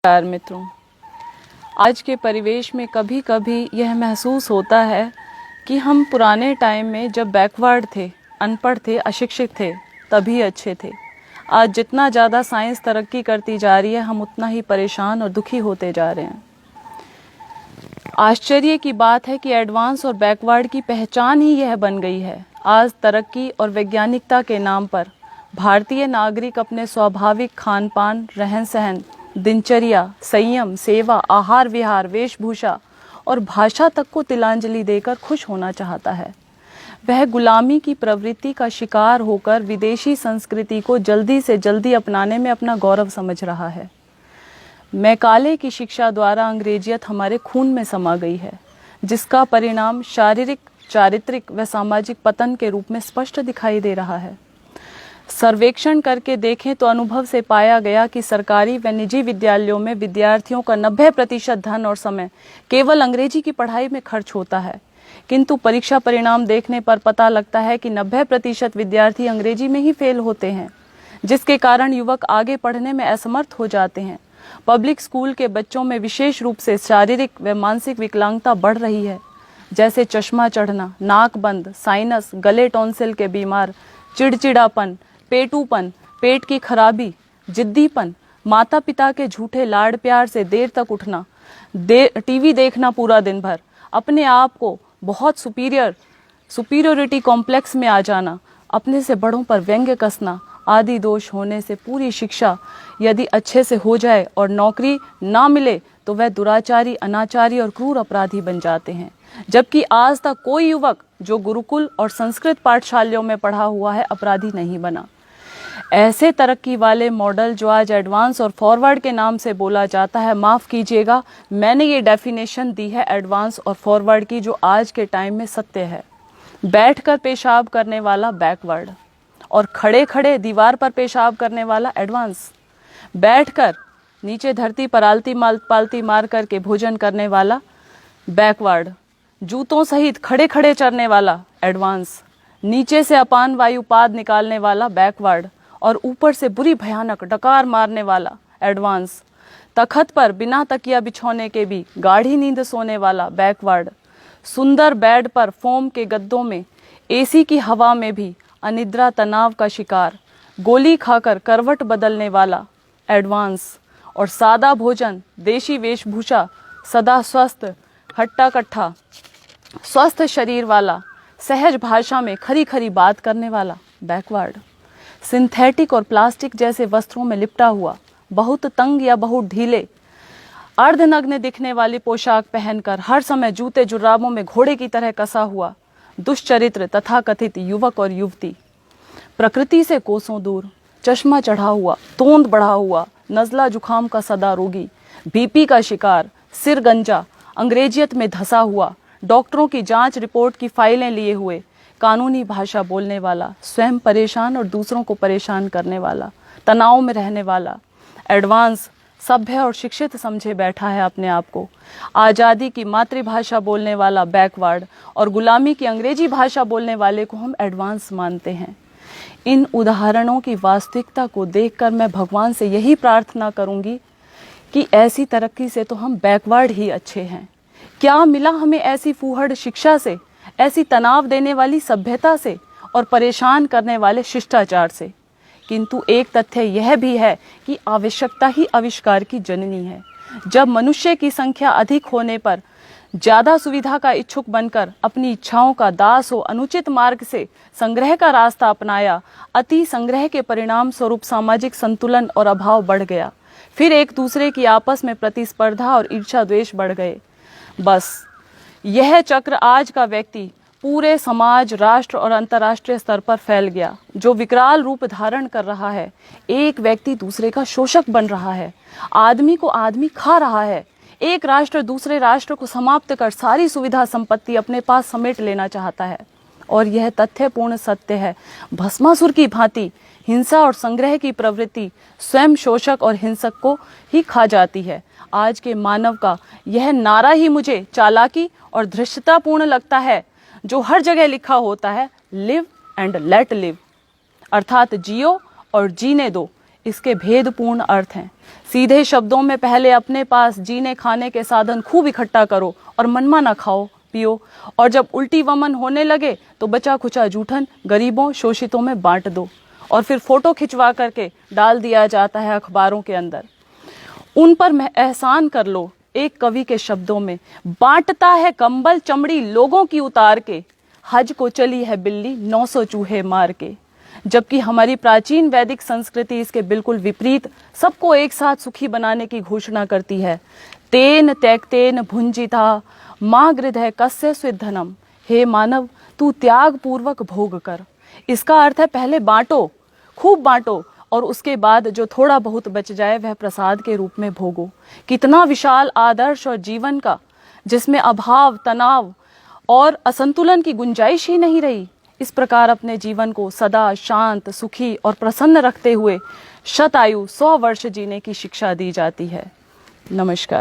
नमस्कार मित्रों, आज के परिवेश में कभी कभी यह महसूस होता है कि हम पुराने टाइम में जब बैकवर्ड थे, अनपढ़ थे, अशिक्षित थे, तभी अच्छे थे। आज जितना ज़्यादा साइंस तरक्की करती जा रही है, हम उतना ही परेशान और दुखी होते जा रहे हैं। आश्चर्य की बात है कि एडवांस और बैकवर्ड की पहचान ही यह बन गई है। आज तरक्की और वैज्ञानिकता के नाम पर भारतीय नागरिक अपने स्वाभाविक खान पान, रहन सहन, दिनचर्या, संयम, सेवा, आहार विहार, वेशभूषा और भाषा तक को तिलांजलि देकर खुश होना चाहता है। वह गुलामी की प्रवृत्ति का शिकार होकर विदेशी संस्कृति को जल्दी से जल्दी अपनाने में अपना गौरव समझ रहा है। मैकाले की शिक्षा द्वारा अंग्रेजियत हमारे खून में समा गई है, जिसका परिणाम शारीरिक, चारित्रिक व सामाजिक पतन के रूप में स्पष्ट दिखाई दे रहा है। सर्वेक्षण करके देखें तो अनुभव से पाया गया कि सरकारी व निजी विद्यालयों में विद्यार्थियों का 90% धन और समय केवल अंग्रेजी की पढ़ाई में खर्च होता है, किंतु परीक्षा परिणाम देखने पर पता लगता है कि 90% विद्यार्थी अंग्रेजी में ही फेल होते हैं, जिसके कारण युवक आगे पढ़ने में असमर्थ हो जाते हैं। पब्लिक स्कूल के बच्चों में विशेष रूप से शारीरिक व मानसिक विकलांगता बढ़ रही है, जैसे चश्मा चढ़ना, नाक बंद, साइनस, गले टॉन्सिल के बीमार, चिड़चिड़ापन, पेटूपन, पेट की खराबी, जिद्दीपन, माता पिता के झूठे लाड़ प्यार से देर तक उठना, टीवी देखना पूरा दिन भर, अपने आप को बहुत सुपीरियोरिटी कॉम्प्लेक्स में आ जाना, अपने से बड़ों पर व्यंग्य कसना आदि दोष होने से पूरी शिक्षा यदि अच्छे से हो जाए और नौकरी ना मिले तो वह दुराचारी, अनाचारी और क्रूर अपराधी बन जाते हैं। जबकि आज तक कोई युवक जो गुरुकुल और संस्कृत पाठशालाओं में पढ़ा हुआ है अपराधी नहीं बना। ऐसे तरक्की वाले मॉडल जो आज एडवांस और फॉरवर्ड के नाम से बोला जाता है, माफ़ कीजिएगा, मैंने ये डेफिनेशन दी है एडवांस और फॉरवर्ड की जो आज के टाइम में सत्य है। बैठकर पेशाब करने वाला बैकवर्ड और खड़े खड़े दीवार पर पेशाब करने वाला एडवांस। बैठकर नीचे धरती पर पालती मार करके भोजन करने वाला बैकवर्ड। जूतों सहित खड़े खड़े चरने वाला एडवांस। नीचे से अपान वायु पाद निकालने वाला बैकवर्ड और ऊपर से बुरी भयानक डकार मारने वाला एडवांस। तखत पर बिना तकिया बिछौने के भी गाढ़ी नींद सोने वाला बैकवर्ड। सुंदर बेड पर फोम के गद्दों में एसी की हवा में भी अनिद्रा तनाव का शिकार, गोली खाकर करवट बदलने वाला एडवांस। और सादा भोजन, देशी वेशभूषा, सदा स्वस्थ, हट्टा कट्ठा, स्वस्थ शरीर वाला, सहज भाषा में खरी खरी बात करने वाला बैकवर्ड। सिंथेटिक और प्लास्टिक जैसे वस्त्रों में लिपटा हुआ, बहुत तंग या बहुत ढीले, अर्धनग्न दिखने वाली पोशाक पहनकर हर समय जूते जुराबों में घोड़े की तरह कसा हुआ दुष्चरित्र तथाकथित युवक और युवती। प्रकृति से कोसों दूर, चश्मा चढ़ा हुआ, तोंद बढ़ा हुआ, नज़ला जुखाम का सदा रोगी, बीपी का शिकार, सिर गंजा, अंग्रेजियत में धंसा हुआ, डॉक्टरों की जांच रिपोर्ट की फाइलें लिए हुए, कानूनी भाषा बोलने वाला, स्वयं परेशान और दूसरों को परेशान करने वाला, तनाव में रहने वाला एडवांस सभ्य और शिक्षित समझे बैठा है अपने आप को। आज़ादी की मातृभाषा बोलने वाला बैकवर्ड और गुलामी की अंग्रेजी भाषा बोलने वाले को हम एडवांस मानते हैं। इन उदाहरणों की वास्तविकता को देखकर मैं भगवान से यही प्रार्थना करूंगी कि ऐसी तरक्की से तो हम बैकवर्ड ही अच्छे हैं। क्या मिला हमें ऐसी फूहड़ शिक्षा से, ऐसी तनाव देने वाली सभ्यता से और परेशान करने वाले शिष्टाचार से? किंतु एक तथ्य यह भी है कि आवश्यकता ही आविष्कार की जननी है। जब मनुष्य की संख्या अधिक होने पर ज्यादा सुविधा का इच्छुक बनकर अपनी इच्छाओं का दास हो अनुचित मार्ग से संग्रह का रास्ता अपनाया, अति संग्रह के परिणाम स्वरूप सामाजिक संतुलन और अभाव बढ़ गया। फिर एक दूसरे की आपस में प्रतिस्पर्धा और ईर्ष्या द्वेष बढ़ गए। बस यह चक्र आज का व्यक्ति पूरे समाज, राष्ट्र और अंतर्राष्ट्रीय स्तर पर फैल गया, जो विकराल रूप धारण कर रहा है। एक व्यक्ति दूसरे का शोषक बन रहा है, आदमी को आदमी खा रहा है। एक राष्ट्र दूसरे राष्ट्र को समाप्त कर सारी सुविधा संपत्ति अपने पास समेट लेना चाहता है। और यह तथ्यपूर्ण सत्य है। भस्मासुर की भांति हिंसा और संग्रह की प्रवृत्ति स्वयं शोषक और हिंसक को ही खा जाती है। आज के मानव का यह नारा ही मुझे चालाकी और धृष्टतापूर्ण लगता है, जो हर जगह लिखा होता है, लिव एंड लेट लिव, अर्थात जियो और जीने दो, इसके भेदपूर्ण अर्थ हैं। सीधे शब्दों में पहले अपने पास जीने खाने के साधन खूब इकट्ठा करो और मनमाना खाओ पियो, और जब उल्टी वमन होने लगे तो बचा खुचा जूठन गरीबों शोषितों में बांट दो, और फिर फोटो खिंचवा करके डाल दिया जाता है अखबारों के अंदर। उन पर एहसान कर लो एक कवि के शब्दों में, बांटता है कंबल चमड़ी लोगों की उतार के, हज को चली है बिल्ली 900 चूहे मार के। जबकि हमारी प्राचीन वैदिक संस्कृति इसके बिल्कुल विपरीत सबको एक साथ सुखी बनाने की घोषणा करती है। तेन त्यक्तेन भुंजिता माँ गृधय कस्य स्विद्धनम, हे मानव तू त्याग पूर्वक भोग कर। इसका अर्थ है पहले बांटो, खूब बांटो, और उसके बाद जो थोड़ा बहुत बच जाए वह प्रसाद के रूप में भोगो। कितना विशाल आदर्श और जीवन का, जिसमें अभाव तनाव और असंतुलन की गुंजाइश ही नहीं रही। इस प्रकार अपने जीवन को सदा शांत सुखी और प्रसन्न रखते हुए शतायु 100 वर्ष जीने की शिक्षा दी जाती है। नमस्कार।